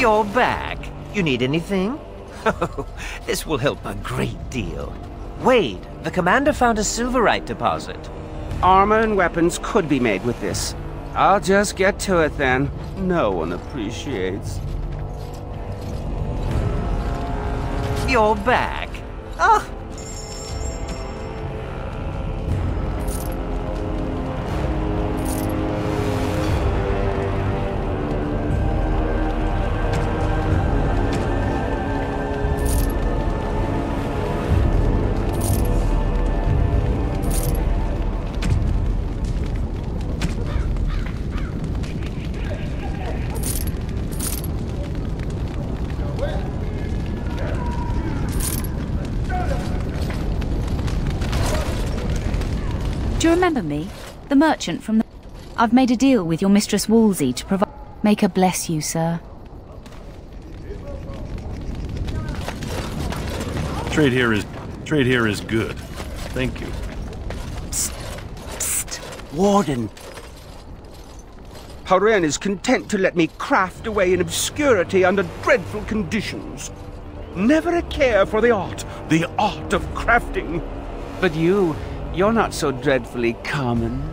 You're back. You need anything? This will help a great deal. Wade, the commander found a silverite deposit. Armor and weapons could be made with this. I'll just get to it then. No one appreciates. You're back. Ah! Do you remember me? The merchant from the... I've made a deal with your Mistress Wolsey to provide... Make her bless you, sir. Trade here is good. Thank you. Psst. Warden. Haren is content to let me craft away in obscurity under dreadful conditions. Never a care for the art of crafting. But you're not so dreadfully common.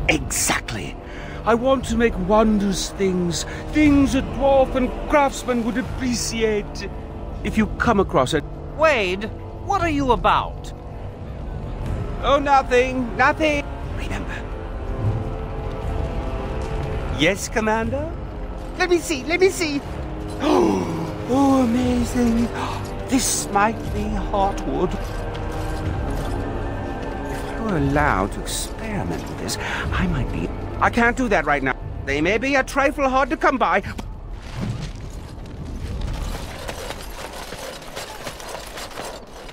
Exactly. I want to make wondrous things. Things a dwarf and craftsman would appreciate. If you come across it... Wade, what are you about? Oh, nothing. Nothing. Remember. Yes, Commander? Let me see. Oh, amazing. This might be hardwood. Were allowed to experiment with this, I might be... I can't do that right now. They may be a trifle hard to come by.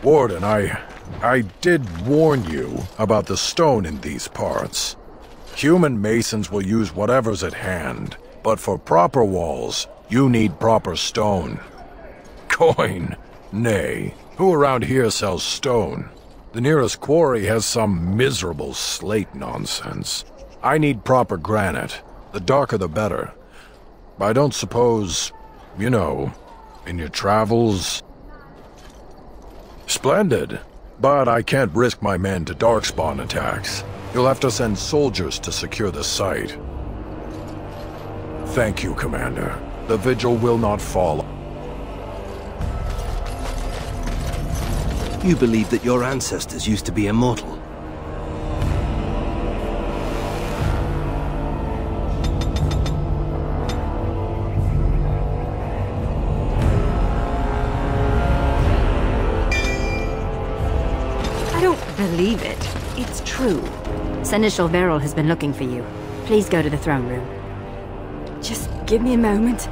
Warden, I did warn you about the stone in these parts. Human masons will use whatever's at hand, but for proper walls, you need proper stone. Coin? Nay. Who around here sells stone? The nearest quarry has some miserable slate nonsense. I need proper granite. The darker the better. I don't suppose, you know, in your travels... Splendid. But I can't risk my men to darkspawn attacks. You'll have to send soldiers to secure the site. Thank you, Commander. The vigil will not fall. You believe that your ancestors used to be immortal? I don't believe it. It's true. Seneschal Verrill has been looking for you. Please go to the throne room. Just give me a moment.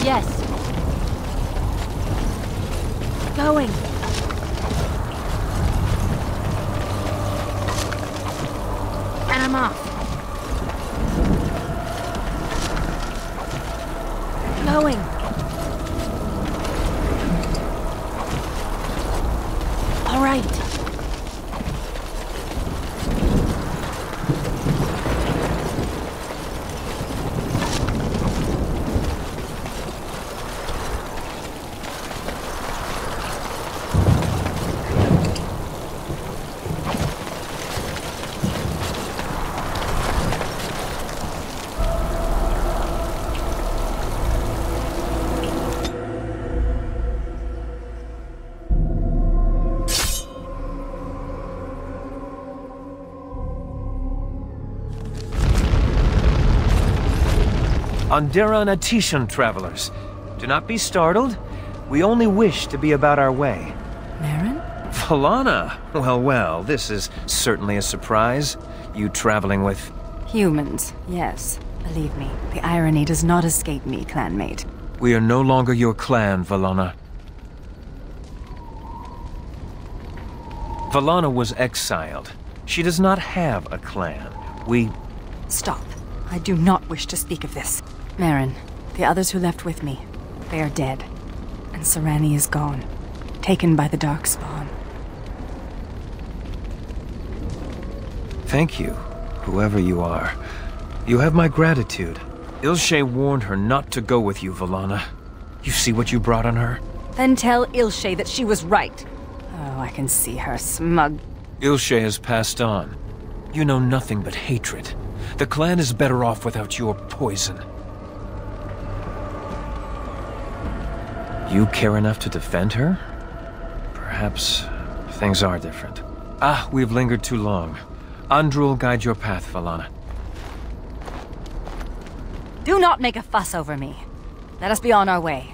Yes. Going. I'm off. Blowing. All right. Andera and Atishan travelers. Do not be startled. We only wish to be about our way. Marin? Valana! Well, well, this is certainly a surprise. You traveling with... Humans, yes. Believe me, the irony does not escape me, clanmate. We are no longer your clan, Valana. Valana was exiled. She does not have a clan. We... Stop. I do not wish to speak of this. Marin, the others who left with me, they are dead. And Serani is gone, taken by the Darkspawn. Thank you, whoever you are. You have my gratitude. Ilshe warned her not to go with you, Valana. You see what you brought on her? Then tell Ilshe that she was right. Oh, I can see her smug. Ilshe has passed on. You know nothing but hatred. The clan is better off without your poison. You care enough to defend her? Perhaps things are different. Ah, we've lingered too long. Andrew will guide your path, Valana. Do not make a fuss over me. Let us be on our way.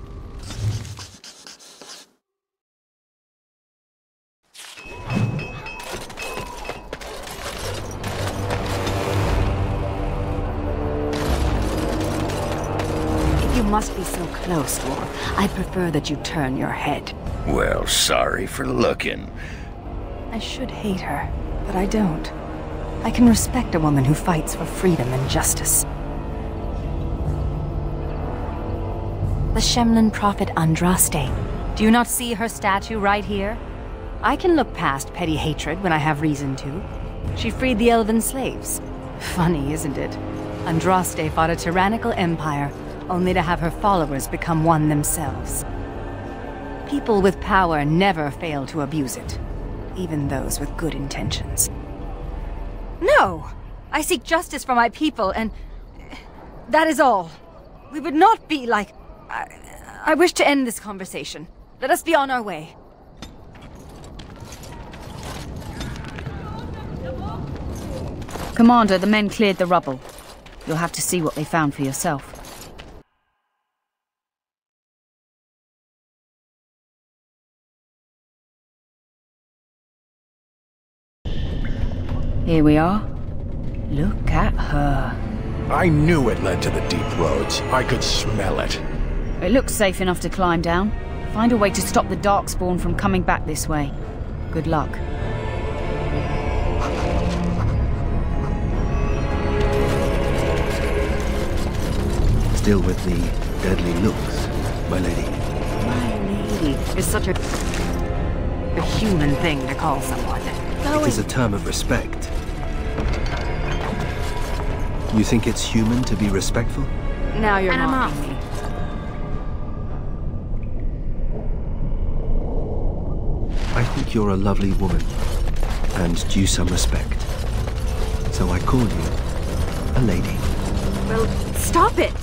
Must be so close, Dwarf. I'd prefer that you turn your head. Well, sorry for looking. I should hate her, but I don't. I can respect a woman who fights for freedom and justice. The Shemlin prophet Andraste. Do you not see her statue right here? I can look past petty hatred when I have reason to. She freed the elven slaves. Funny, isn't it? Andraste fought a tyrannical empire only to have her followers become one themselves. People with power never fail to abuse it, even those with good intentions. No! I seek justice for my people, and that is all. We would not be like... I wish to end this conversation. Let us be on our way. Commander, the men cleared the rubble. You'll have to see what they found for yourself. Here we are. Look at her. I knew it led to the deep roads. I could smell it. It looks safe enough to climb down. Find a way to stop the Darkspawn from coming back this way. Good luck. Still with the deadly looks, my lady. My lady is such a human thing to call someone. It is a term of respect. You think it's human to be respectful? Now you're And I'm mocking off. me. I think you're a lovely woman, and due some respect. So I call you a lady. Well, stop it!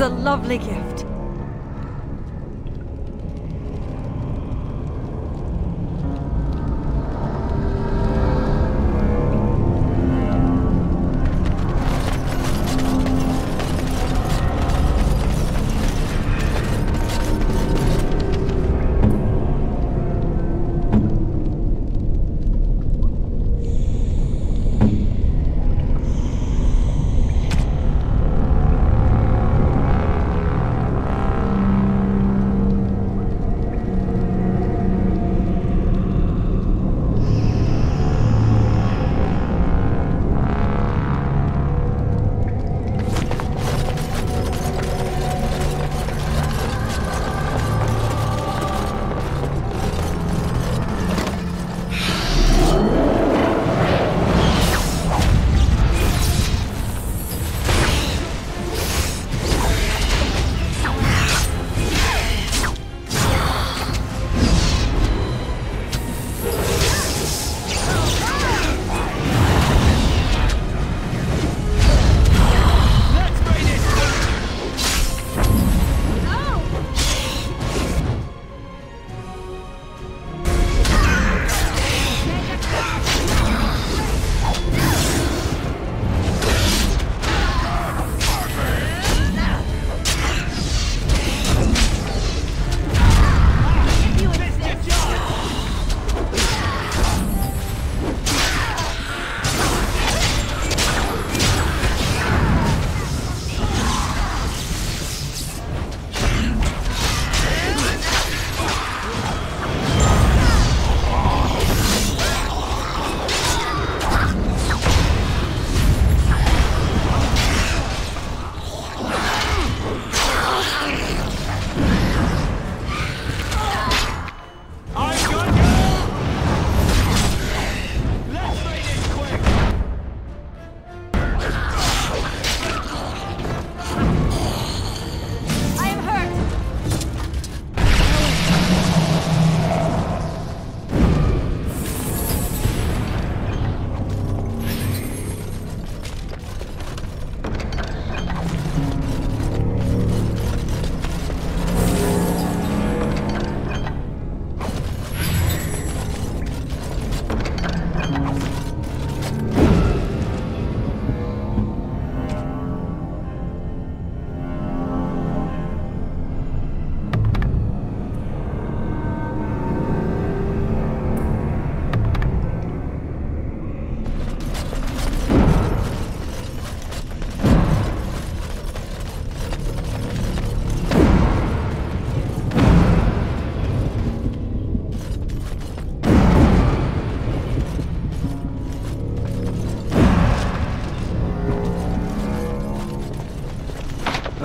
a lovely gift.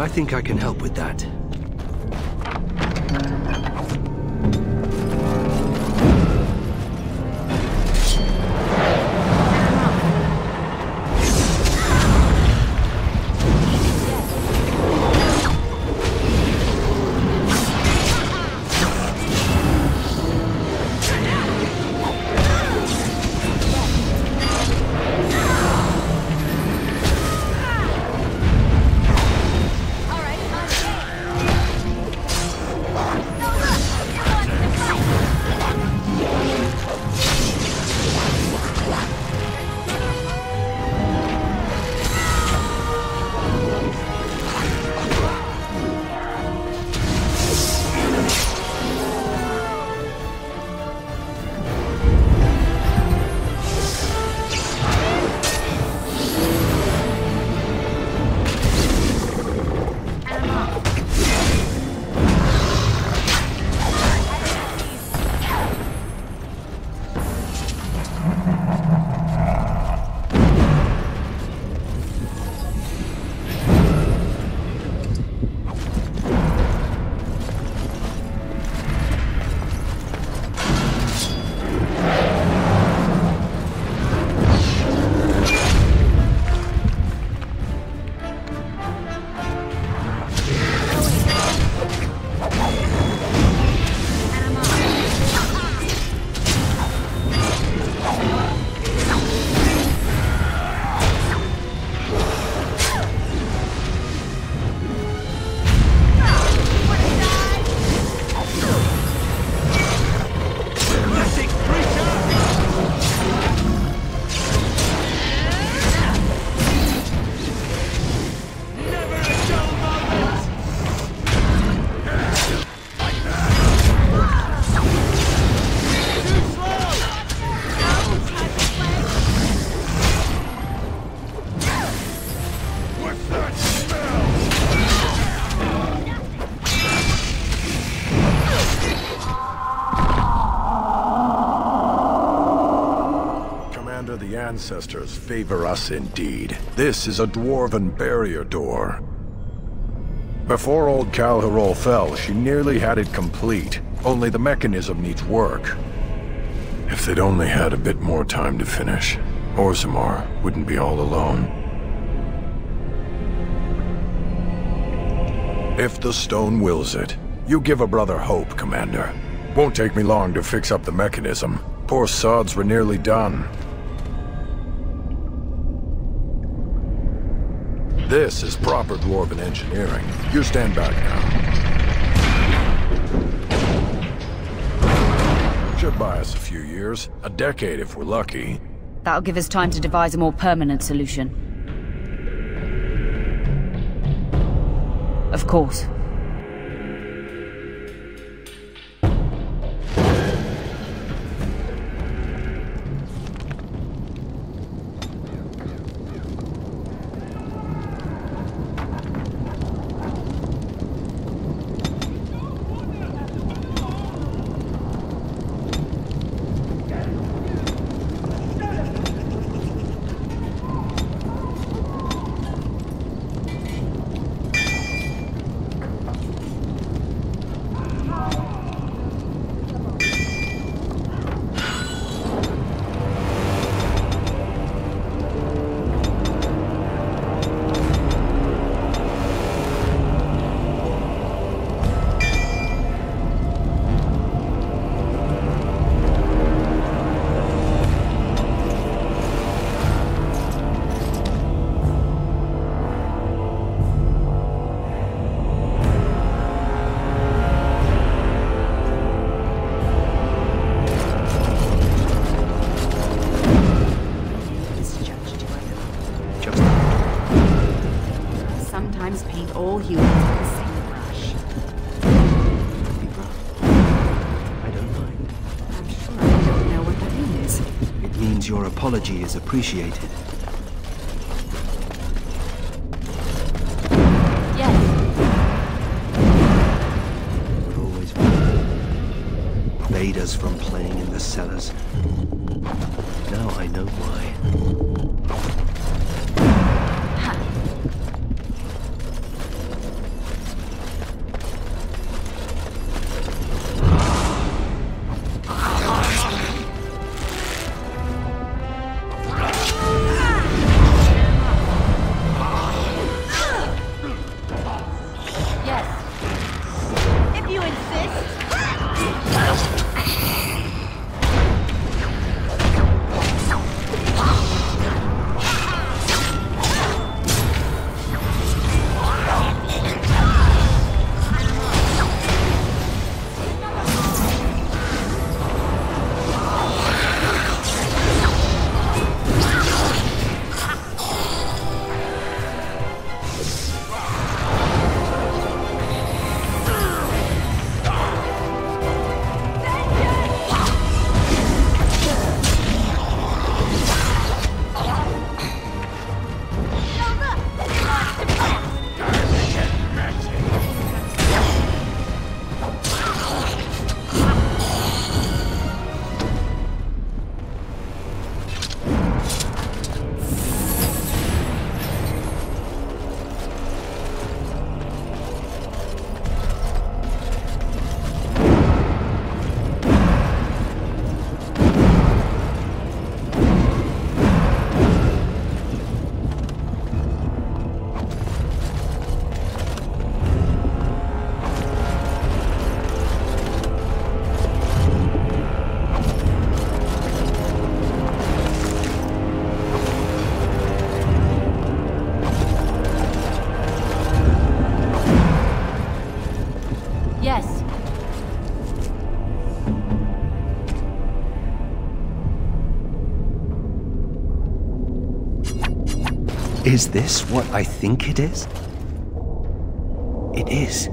I think I can help with that. ancestors favor us indeed. This is a dwarven barrier door. Before old Calharol fell, she nearly had it complete. Only the mechanism needs work. If they'd only had a bit more time to finish, Orzammar wouldn't be all alone. If the stone wills it, you give a brother hope, Commander. Won't take me long to fix up the mechanism. Poor sods were nearly done. This is proper dwarven engineering. You stand back now. Should buy us a few years. A decade if we're lucky. That'll give us time to devise a more permanent solution. Of course. All humans with the same brush. I don't mind. I'm sure I don't know what that means. It means your apology is appreciated. Yes. You've always bade us from playing in the cellars. Now I know why. Is this what I think it is? It is.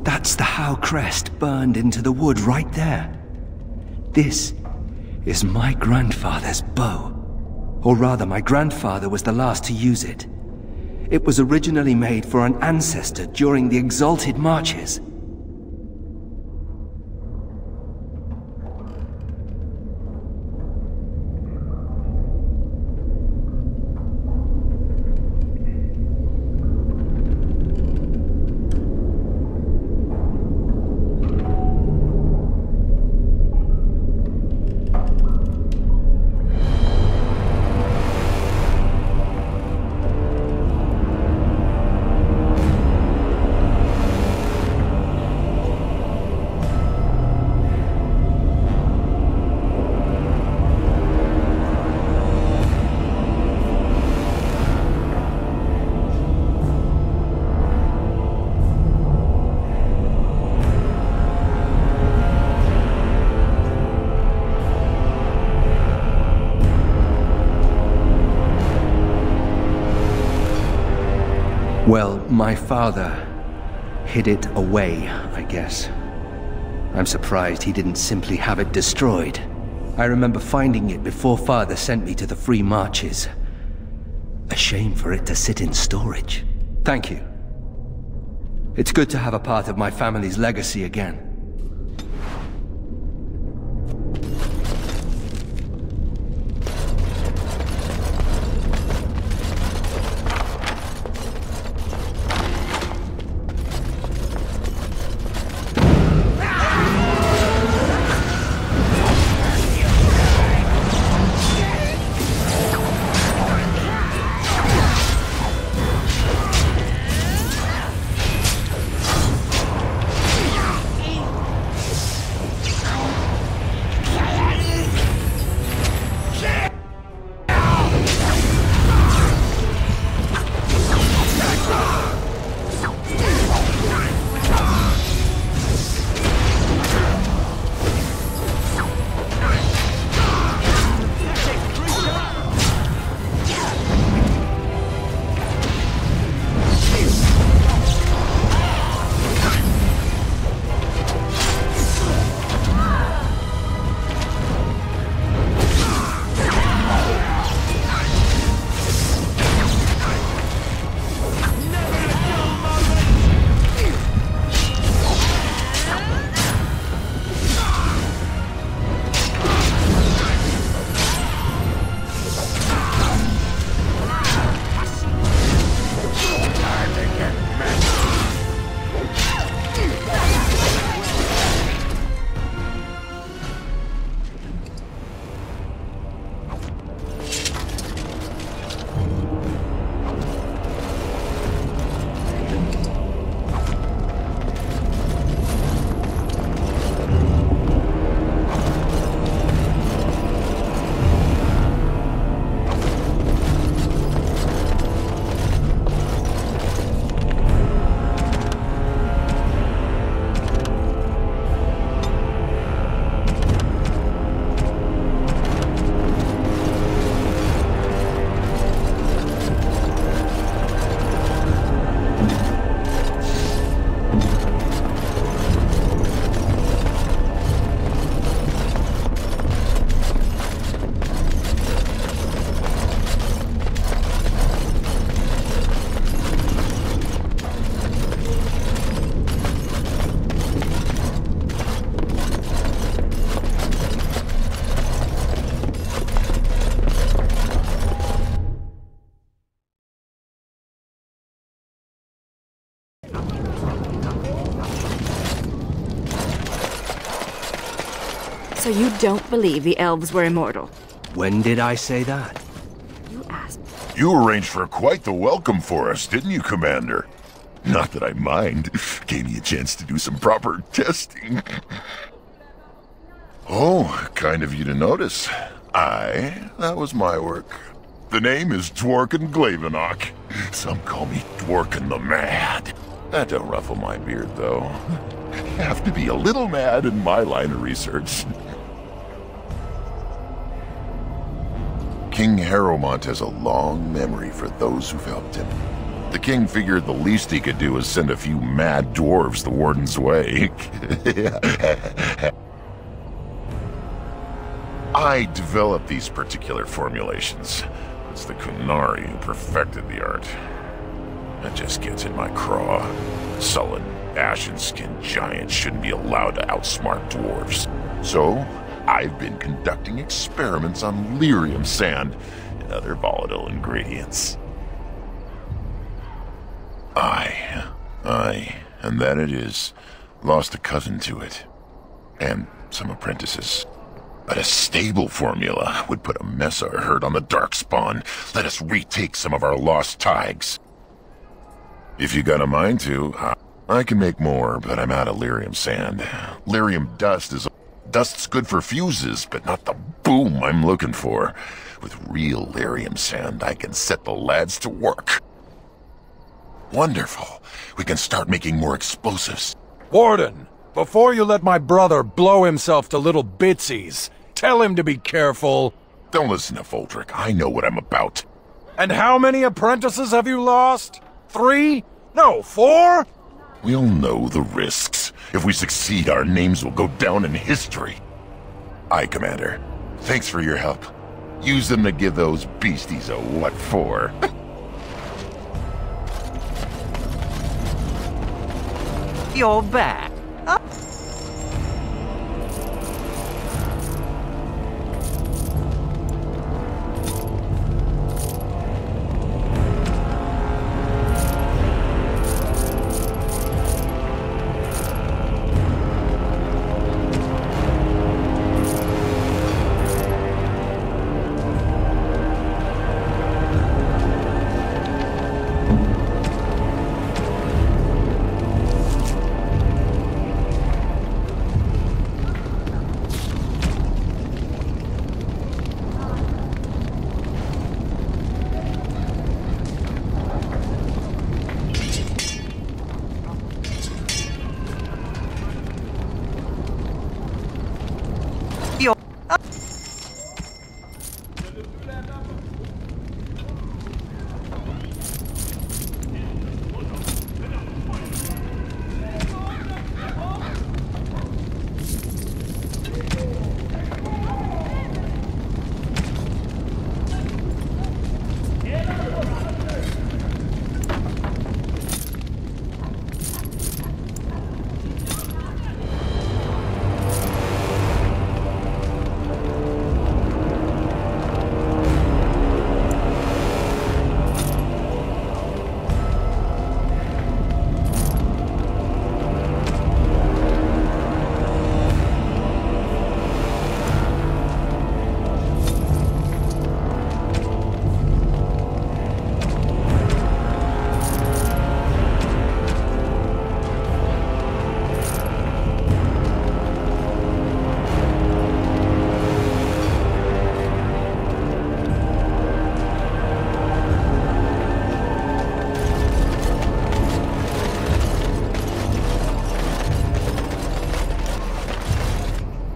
That's the How crest burned into the wood right there. This is my grandfather's bow. Or rather, my grandfather was the last to use it. It was originally made for an ancestor during the Exalted Marches. Well, my father hid it away, I guess. I'm surprised he didn't simply have it destroyed. I remember finding it before Father sent me to the Free Marches. A shame for it to sit in storage. Thank you. It's good to have a part of my family's legacy again. So you don't believe the elves were immortal? When did I say that? You asked. You arranged for quite the welcome for us, didn't you, Commander? Not that I mind. Gave me a chance to do some proper testing. Oh, kind of you to notice. That was my work. The name is Dworkin Glavenok. Some call me Dworkin the Mad. That don't ruffle my beard, though. Have to be a little mad in my line of research. King Harrowmont has a long memory for those who've helped him. The king figured the least he could do was send a few mad dwarves the warden's way. I developed these particular formulations. It's the Kunari who perfected the art. That just gets in my craw. Sullen, ashen-skinned giants shouldn't be allowed to outsmart dwarves. So, I've been conducting experiments on lyrium sand and other volatile ingredients. And that it is, lost a cousin to it. And some apprentices. But a stable formula would put a Messar herd on the Darkspawn. Let us retake some of our lost tiges. If you got a mind to, I can make more, but I'm out of lyrium sand. Lyrium dust's good for fuses, but not the boom I'm looking for. With real lyrium sand, I can set the lads to work. Wonderful. We can start making more explosives. Warden, before you let my brother blow himself to little bitsies, tell him to be careful. Don't listen to Foldrick. I know what I'm about. And how many apprentices have you lost? 3? No, 4? We all know the risks. If we succeed, our names will go down in history. Aye, Commander. Thanks for your help. Use them to give those beasties a what for. You're back.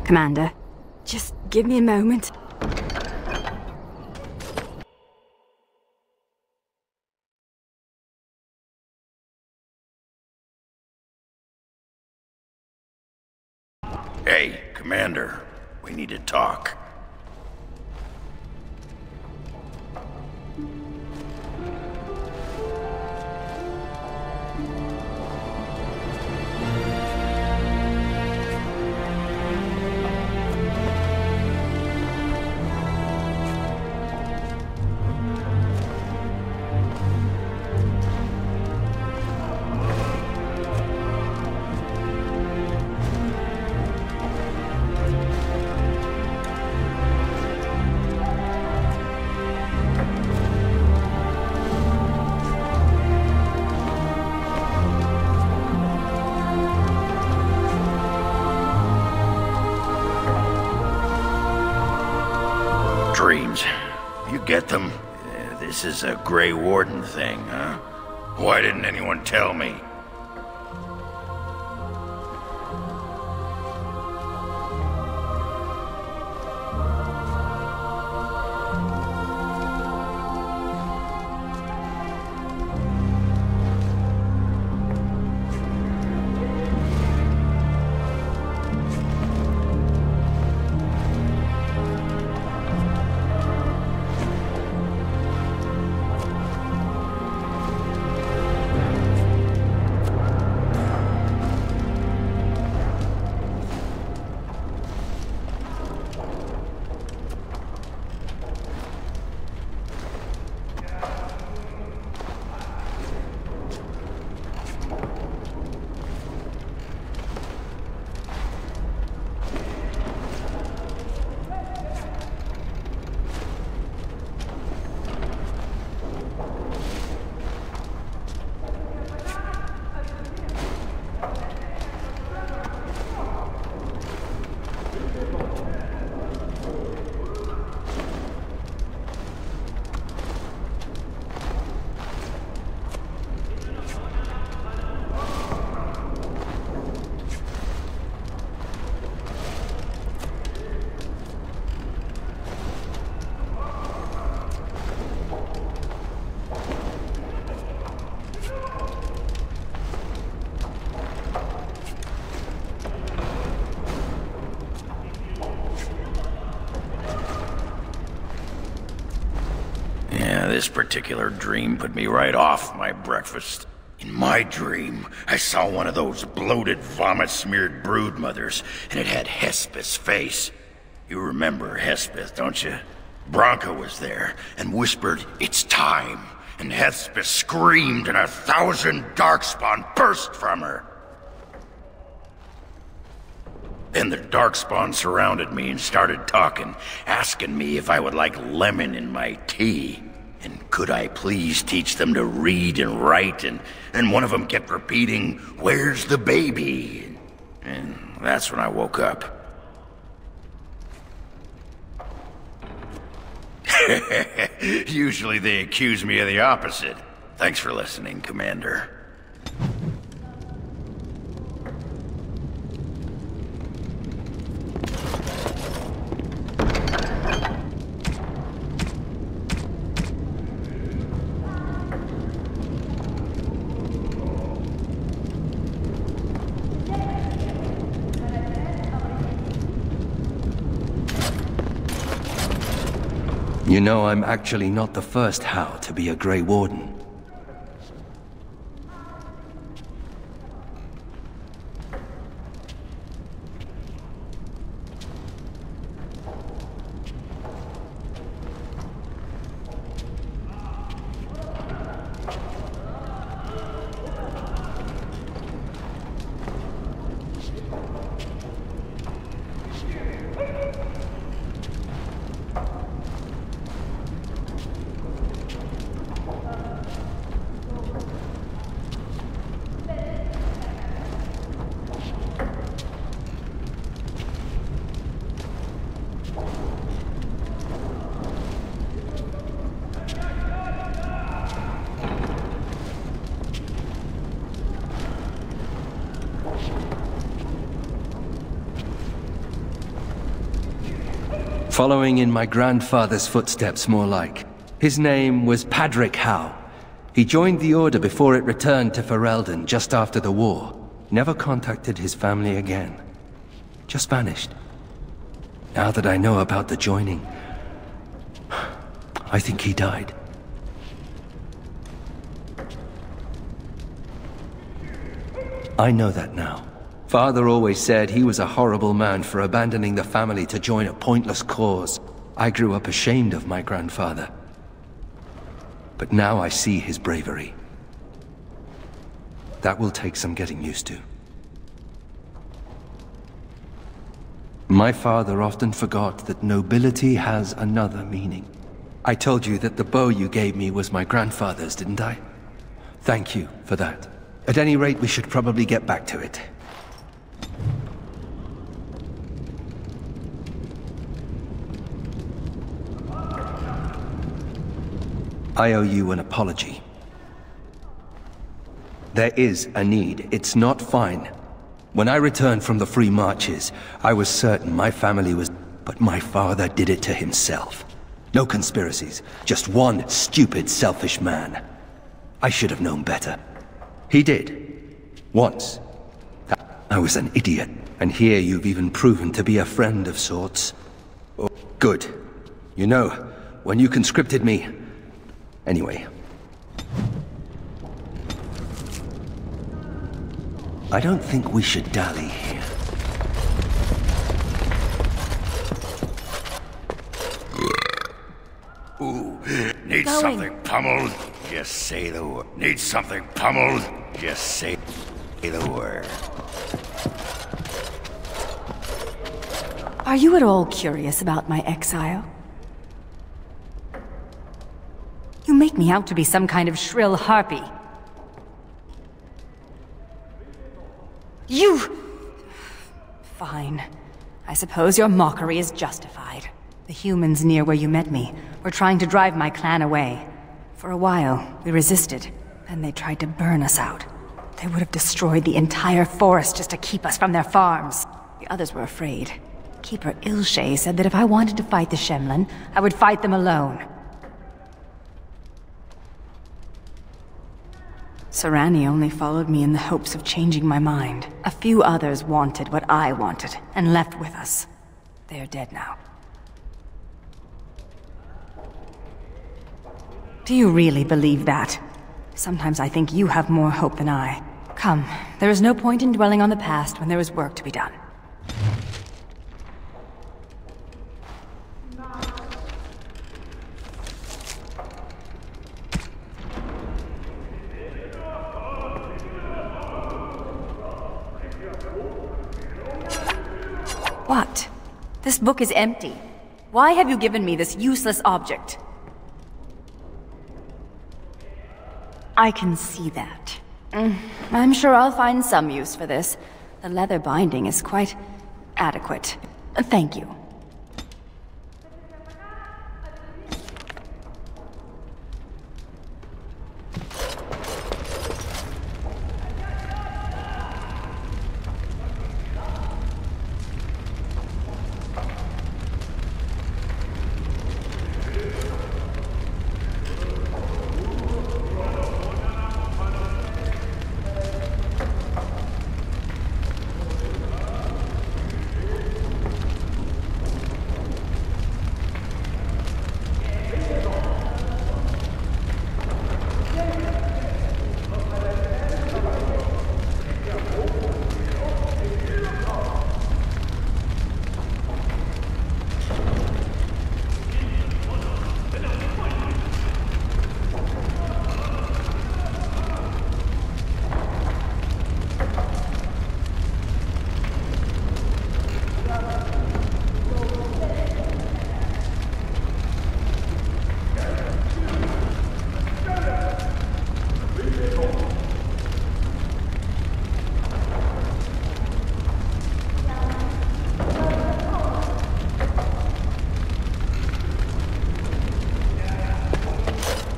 Commander, just give me a moment. Hey, Commander. We need to talk. Dreams. You get them? This is a Grey Warden thing, huh? Why didn't anyone tell me? This particular dream put me right off my breakfast. In my dream, I saw one of those bloated, vomit-smeared brood mothers, and it had Hespeth's face. You remember Hespeth, don't you? Bronca was there, and whispered, "It's time." And Hespeth screamed, and 1,000 darkspawn burst from her. Then the darkspawn surrounded me and started talking, asking me if I would like lemon in my tea. And could I please teach them to read and write, and one of them kept repeating, "Where's the baby?" And that's when I woke up. Usually they accuse me of the opposite. Thanks for listening, Commander. You know, I'm actually not the first How to be a Grey Warden. Following in my grandfather's footsteps, more like. His name was Padric Howe. He joined the Order before it returned to Ferelden just after the war. Never contacted his family again. Just vanished. Now that I know about the joining, I think he died. I know that now. Father always said he was a horrible man for abandoning the family to join a pointless cause. I grew up ashamed of my grandfather. But now I see his bravery. That will take some getting used to. My father often forgot that nobility has another meaning. I told you that the bow you gave me was my grandfather's, didn't I? Thank you for that. At any rate, we should probably get back to it. I owe you an apology. There is a need. It's not fine. When I returned from the Free Marches, I was certain my family was... But my father did it to himself. No conspiracies. Just one stupid, selfish man. I should have known better. He did. Once. I was an idiot. And here you've even proven to be a friend of sorts. Oh, good. You know, when you conscripted me... Anyway. I don't think we should dally here. Ooh, need something pummeled? Just say the word. Need something pummeled? Just say the word. Are you at all curious about my exile? You make me out to be some kind of shrill harpy. You... Fine. I suppose your mockery is justified. The humans near where you met me were trying to drive my clan away. For a while, we resisted, and they tried to burn us out. They would have destroyed the entire forest just to keep us from their farms. The others were afraid. Keeper Ilshay said that if I wanted to fight the Shemlin, I would fight them alone. Sarani only followed me in the hopes of changing my mind. A few others wanted what I wanted, and left with us. They are dead now. Do you really believe that? Sometimes I think you have more hope than I. Come, there is no point in dwelling on the past when there is work to be done. What? This book is empty. Why have you given me this useless object? I can see that. I'm sure I'll find some use for this. The leather binding is quite adequate. Thank you.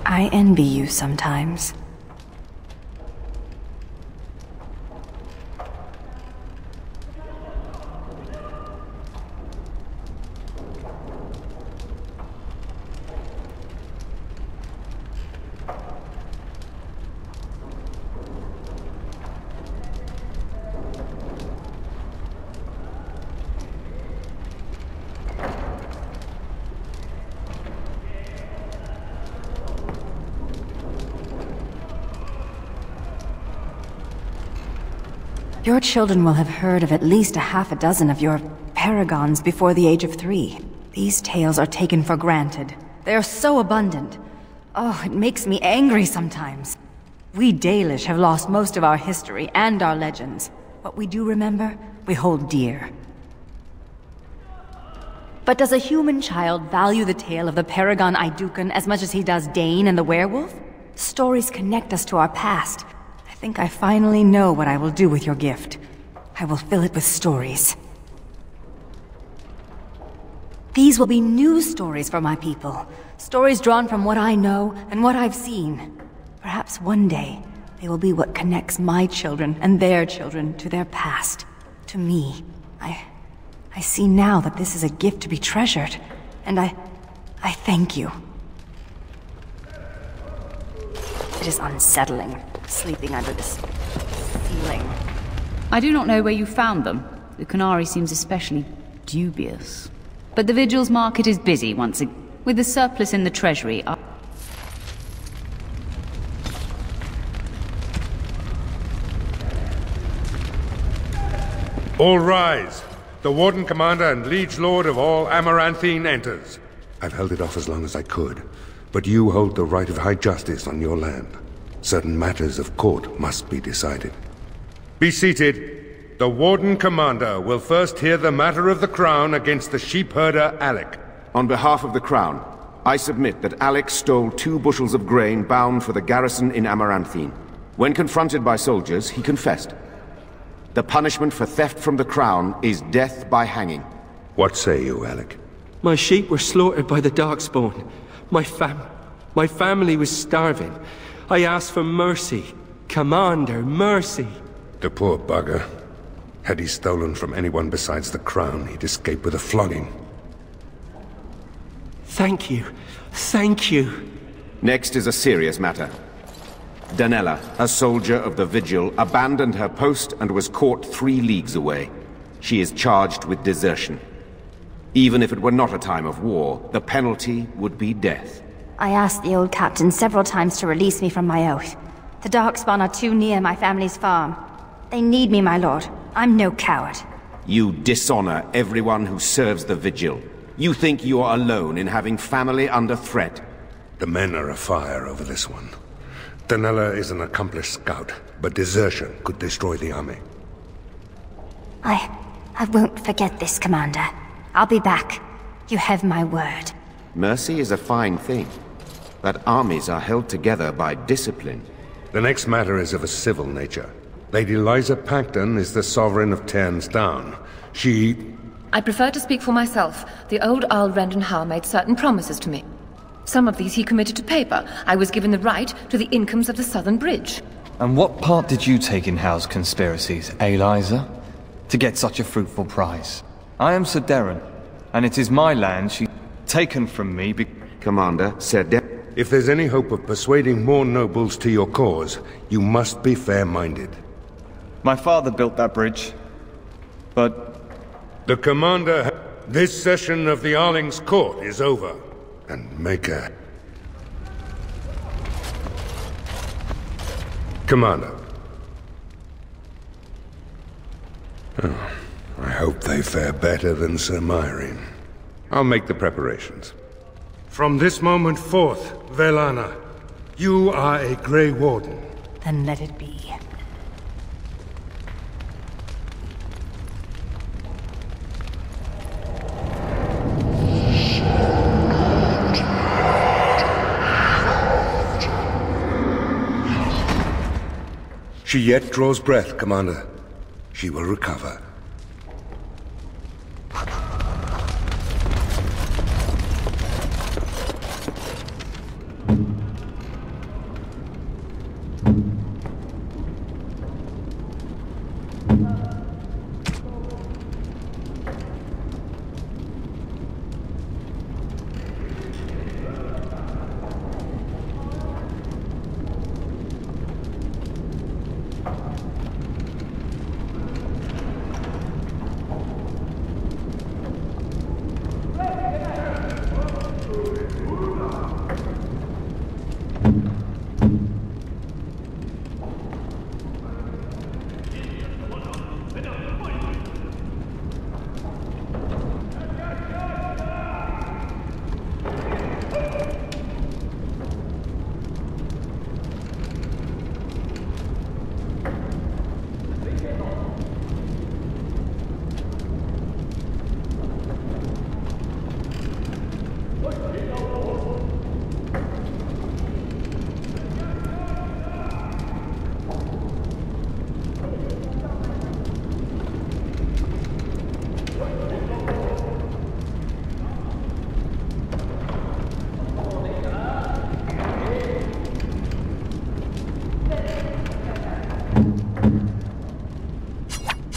I envy you sometimes. Your children will have heard of at least a half a dozen of your paragons before the age of 3. These tales are taken for granted. They are so abundant. Oh, it makes me angry sometimes. We Dalish have lost most of our history and our legends. What we do remember, we hold dear. But does a human child value the tale of the Paragon Aidukan as much as he does Dane and the werewolf? Stories connect us to our past. I think I finally know what I will do with your gift. I will fill it with stories. These will be new stories for my people. Stories drawn from what I know and what I've seen. Perhaps one day, they will be what connects my children and their children to their past. To me. I see now that this is a gift to be treasured. And I thank you. It is unsettling, sleeping under this ceiling. I do not know where you found them. The Canary seems especially dubious. But the Vigil's market is busy once again. With the surplus in the treasury, All rise. The Warden Commander and Liege Lord of all Amaranthine enters. I've held it off as long as I could, but you hold the right of high justice on your land. Certain matters of court must be decided. Be seated. The Warden Commander will first hear the matter of the Crown against the sheepherder Alec. On behalf of the Crown, I submit that Alec stole 2 bushels of grain bound for the garrison in Amaranthine. When confronted by soldiers, he confessed. The punishment for theft from the Crown is death by hanging. What say you, Alec? My sheep were slaughtered by the Darkspawn. My family was starving. I asked for mercy. Commander, mercy. The poor bugger. Had he stolen from anyone besides the Crown, he'd escape with a flogging. Thank you. Thank you. Next is a serious matter. Danella, a soldier of the Vigil, abandoned her post and was caught 3 leagues away. She is charged with desertion. Even if it were not a time of war, the penalty would be death. I asked the old captain several times to release me from my oath. The Darkspawn are too near my family's farm. They need me, my lord. I'm no coward. You dishonor everyone who serves the Vigil. You think you are alone in having family under threat. The men are afire over this one. Danella is an accomplished scout, but desertion could destroy the army. I won't forget this, Commander. I'll be back. You have my word. Mercy is a fine thing, but armies are held together by discipline. The next matter is of a civil nature. Lady Liza Pacton is the sovereign of Terns Down. I prefer to speak for myself. The old Earl Rendon Howe made certain promises to me. Some of these he committed to paper. I was given the right to the incomes of the Southern Bridge. And what part did you take in Howe's conspiracies, Liza? To get such a fruitful prize? I am Sir Darren, and it is my land she's taken from me Commander, Sir Darren. If there's any hope of persuading more nobles to your cause, you must be fair-minded. My father built that bridge, but... The Commander... This session of the Arling's court is over. And Maker... Commander. Oh, I hope they fare better than Sir Myrene. I'll make the preparations. From this moment forth, Velana, you are a Grey Warden. Then let it be. She yet draws breath, Commander. She will recover.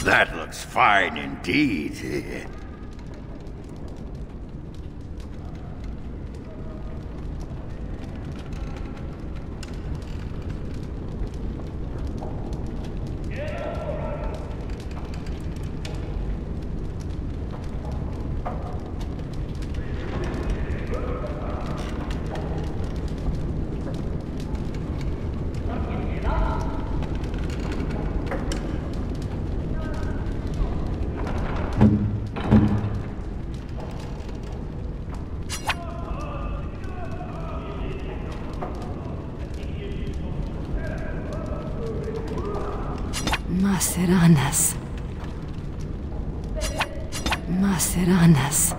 That looks fine indeed. Maceranas. Maceranas.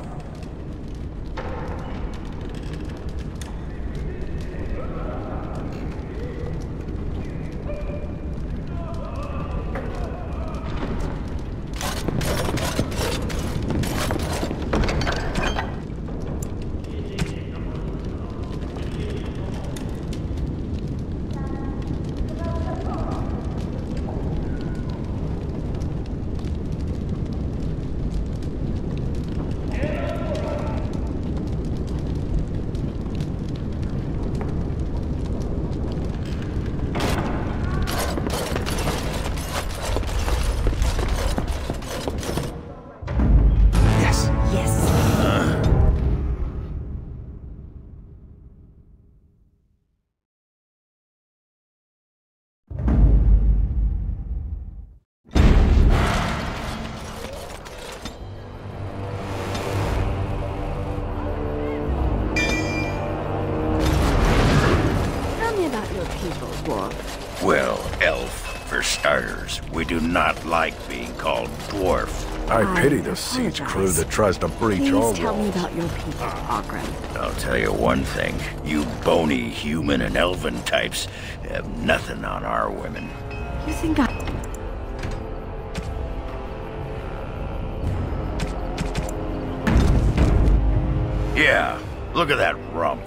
For starters, we do not like being called dwarf. I pity the siege crew that tries to breach our walls. Please tell me about your people, Ogren. I'll tell you one thing. You bony human and elven types have nothing on our women. You think I... Yeah, look at that rump.